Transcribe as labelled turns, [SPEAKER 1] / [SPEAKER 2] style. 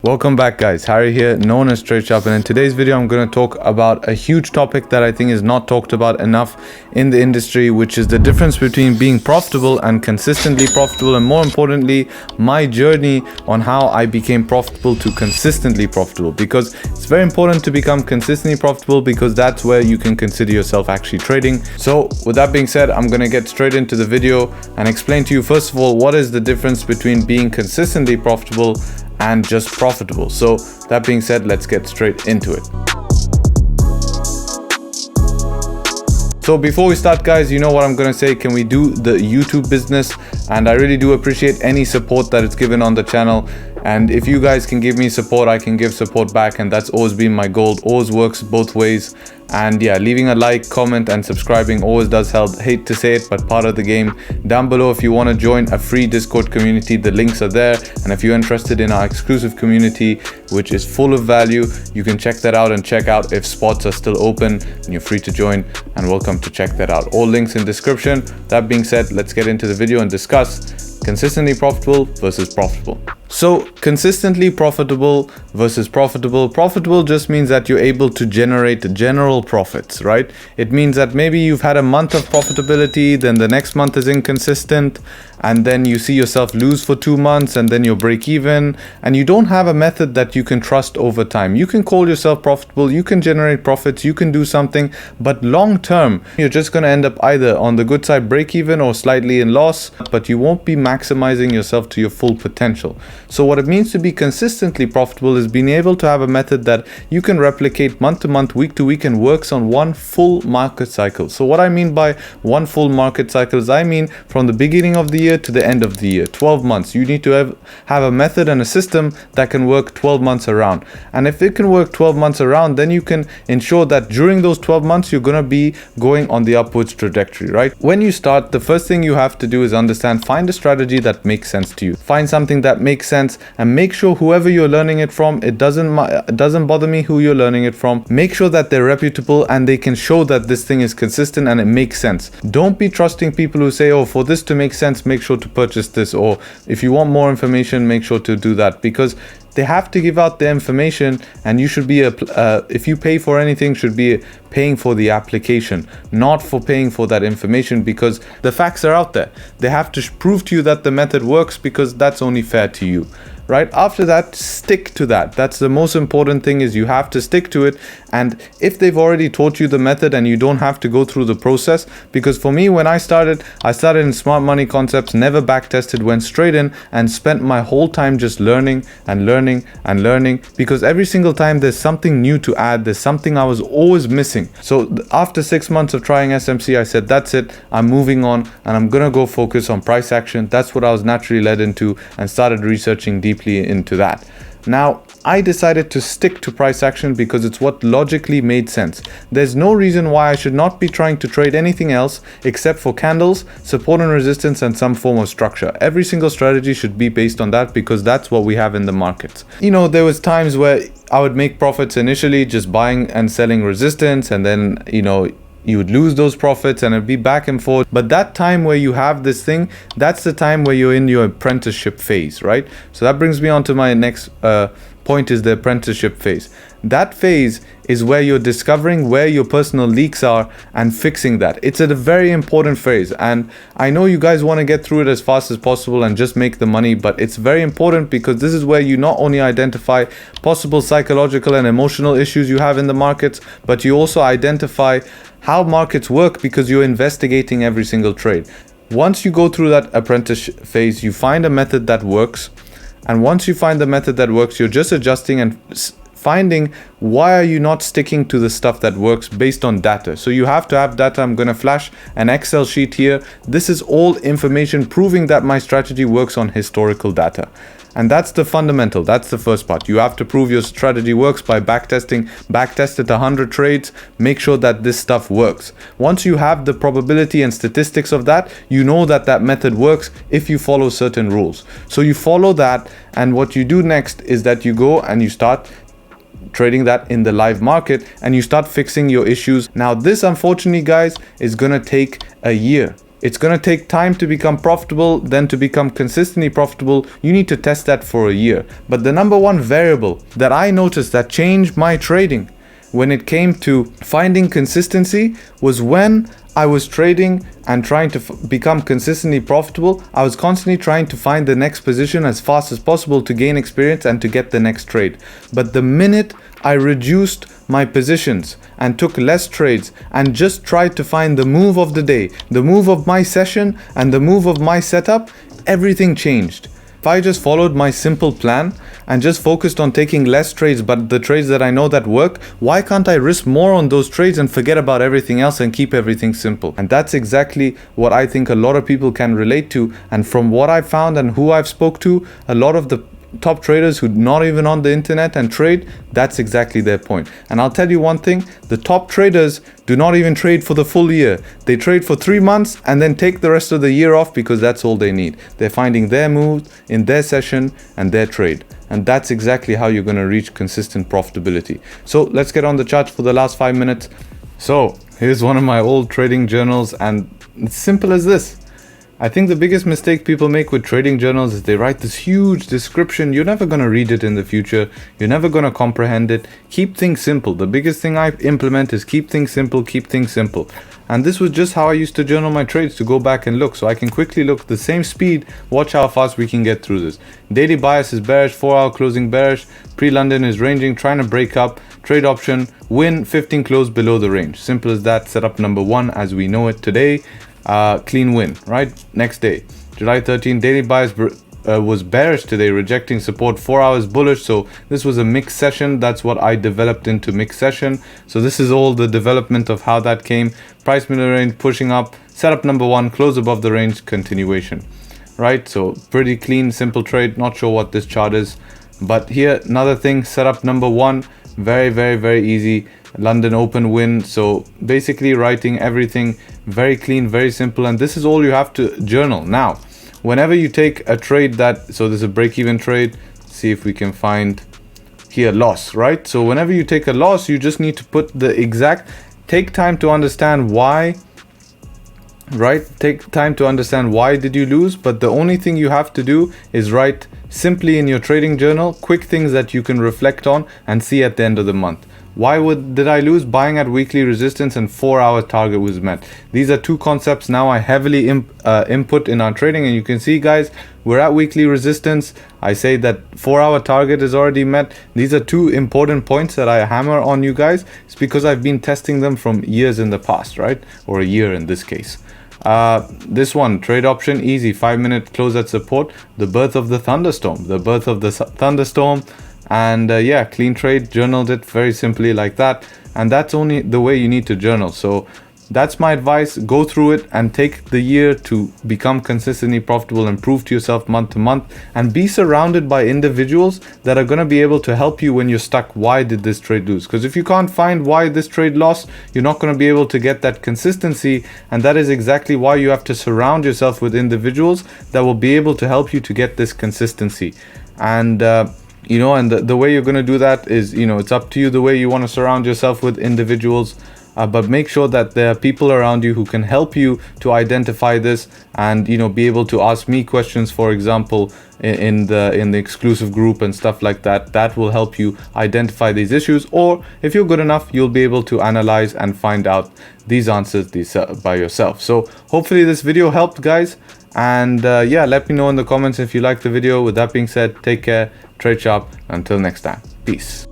[SPEAKER 1] Welcome back guys, Harry here, known as Tradesharpe, and in today's video I'm going to talk about a huge topic that I think is not talked about enough in the industry, which is the difference between being profitable and consistently profitable, and more importantly, my journey on how I became profitable to consistently profitable, because it's very important to become consistently profitable because that's where you can consider yourself actually trading. So with that being said, I'm going to get straight into the video and explain to you first of all what is the difference between being consistently profitable and just profitable. So that being said, let's get straight into it. So before we start guys, you know what I'm going to say, can we do the YouTube business? And I really do appreciate any support that is given on the channel. And if you guys can give me support, I can give support back, and that's always been my goal. It always works both ways. And yeah, leaving a like, comment and subscribing always does help. Hate to say it, but part of the game. Down below, if you want to join a free Discord community, the links are there. And if you're interested in our exclusive community, which is full of value, you can check that out and check out if spots are still open, and you're free to join and welcome to check that out. All links in description. That being said, let's get into the video and discuss consistently profitable versus profitable. So consistently profitable versus profitable. Profitable just means that you're able to generate general profits, right? It means that maybe you've had a month of profitability, then the next month is inconsistent, and then you see yourself lose for 2 months, and then you'll break even, and you don't have a method that you can trust over time. You can call yourself profitable, you can generate profits, you can do something, but long term, you're just going to end up either on the good side break even or slightly in loss, but you won't be maximizing yourself to your full potential. So what it means to be consistently profitable is being able to have a method that you can replicate month to month, week to week, and works on one full market cycle. So what I mean by one full market cycle is I mean from the beginning of the year to the end of the year, 12 months. You need to have a method and a system that can work 12 months around. And if it can work 12 months around, then you can ensure that during those 12 months, you're going to be going on the upwards trajectory, right? When you start, the first thing you have to do is find a strategy that makes sense to you. Find something that makes sense, and make sure whoever you're learning it from, it doesn't bother me who you're learning it from. Make sure that they're reputable and they can show that this thing is consistent and it makes sense. Don't be trusting people who say, oh, for this to make sense, make sure to purchase this, or if you want more information, make sure to do that, because they have to give out the information, and you should be if you pay for anything, should be paying for the application, not for paying for that information, because the facts are out there. They have to prove to you that the method works, because that's only fair to you. Right after that, stick to that. That's the most important thing, is you have to stick to it. And if they've already taught you the method, and you don't have to go through the process, because for me, when I started in smart money concepts, never back tested, went straight in and spent my whole time just learning and learning and learning, because every single time there's something new to add, there's something I was always missing. So after 6 months of trying SMC, I said, that's it, I'm moving on, and I'm gonna go focus on price action. That's what I was naturally led into, and started researching deeply into that. Now, I decided to stick to price action because it's what logically made sense. There's no reason why I should not be trying to trade anything else except for candles, support and resistance, and some form of structure. Every single strategy should be based on that, because that's what we have in the markets. You know, there was times where I would make profits initially just buying and selling resistance, and then, you know, you would lose those profits and it'd be back and forth. But that time where you have this thing, that's the time where you're in your apprenticeship phase, right? So that brings me on to my next point, is the apprenticeship phase. That phase is where you're discovering where your personal leaks are and fixing that. It's a very important phase, and I know you guys want to get through it as fast as possible and just make the money, but it's very important, because this is where you not only identify possible psychological and emotional issues you have in the markets, but you also identify how markets work, because you're investigating every single trade. Once you go through that apprentice phase, you find a method that works. And once you find the method that works, you're just adjusting and finding why are you not sticking to the stuff that works based on data. So you have to have data. I'm going to flash an Excel sheet here. This is all information proving that my strategy works on historical data. And that's the fundamental. That's the first part. You have to prove your strategy works by backtesting. Backtest it 100 trades. Make sure that this stuff works. Once you have the probability and statistics of that, you know that that method works if you follow certain rules. So you follow that, and what you do next is that you go and you start trading that in the live market, and you start fixing your issues. Now this, unfortunately guys, is gonna take a year. It's going to take time to become profitable, then to become consistently profitable, you need to test that for a year. But the number one variable that I noticed that changed my trading when it came to finding consistency was when I was trading and trying to become consistently profitable. I was constantly trying to find the next position as fast as possible to gain experience and to get the next trade. But the minute I reduced my positions and took less trades and just tried to find the move of the day, the move of my session and the move of my setup, everything changed. If I just followed my simple plan and just focused on taking less trades, but the trades that I know that work, why can't I risk more on those trades and forget about everything else and keep everything simple? And that's exactly what I think a lot of people can relate to. And from what I've found and who I've spoke to, a lot of the top traders who not even on the internet and trade, that's exactly their point. And I'll tell you one thing, the top traders do not even trade for the full year. They trade for 3 months and then take the rest of the year off because that's all they need. They're finding their moves in their session and their trade. And that's exactly how you're going to reach consistent profitability. So let's get on the charts for the last 5 minutes. So here's one of my old trading journals, and it's simple as this. I think the biggest mistake people make with trading journals is they write this huge description. You're never going to read it in the future. You're never going to comprehend it. Keep things simple. The biggest thing I implement is keep things simple, keep things simple. And this was just how I used to journal my trades, to go back and look. So I can quickly look the same speed. Watch how fast we can get through this. Daily bias is bearish, 4-hour closing bearish. Pre-London is ranging, trying to break up. Trade option, win 15 close below the range. Simple as that. Setup number 1 as we know it today. Clean win, right? Next day, July 13, daily bias was bearish today, rejecting support, 4 hours bullish. So this was a mixed session. That's what I developed into mixed session. So this is all the development of how that came. Price middle range pushing up, setup number 1, close above the range, continuation, right? So pretty clean, simple trade. Not sure what this chart is, but here another thing, setup number 1, very, very, very easy. London Open win. So basically writing everything very clean, very simple, and this is all you have to journal. Now whenever you take a trade that, so there's a break-even trade, see if we can find here loss, right? So whenever you take a loss, you just need to put the exact, take time to understand why, right? Take time to understand why did you lose, but the only thing you have to do is write simply in your trading journal quick things that you can reflect on and see at the end of the month. Why did I lose? Buying at weekly resistance and 4-hour target was met. These are two concepts now I heavily input in our trading, and you can see, guys, we're at weekly resistance. I say that 4-hour target is already met. These are two important points that I hammer on you guys. It's because I've been testing them from years in the past, right? Or a year in this case. This one, trade option, easy, 5-minute close at support. The birth of the thunderstorm. And yeah, clean trade, journaled it very simply like that. And that's only the way you need to journal. So that's my advice. Go through it and take the year to become consistently profitable and prove to yourself month to month, and be surrounded by individuals that are going to be able to help you when you're stuck. Why did this trade lose? Because if you can't find why this trade lost, you're not going to be able to get that consistency. And that is exactly why you have to surround yourself with individuals that will be able to help you to get this consistency. And and the way you're going to do that is, it's up to you the way you want to surround yourself with individuals, but make sure that there are people around you who can help you to identify this and, be able to ask me questions, for example, in the exclusive group and stuff like that. That will help you identify these issues, or if you're good enough, you'll be able to analyze and find out these answers by yourself. So hopefully this video helped, guys. And yeah, let me know in the comments if you liked the video. With that being said, take care, trade sharp. Until next time, peace.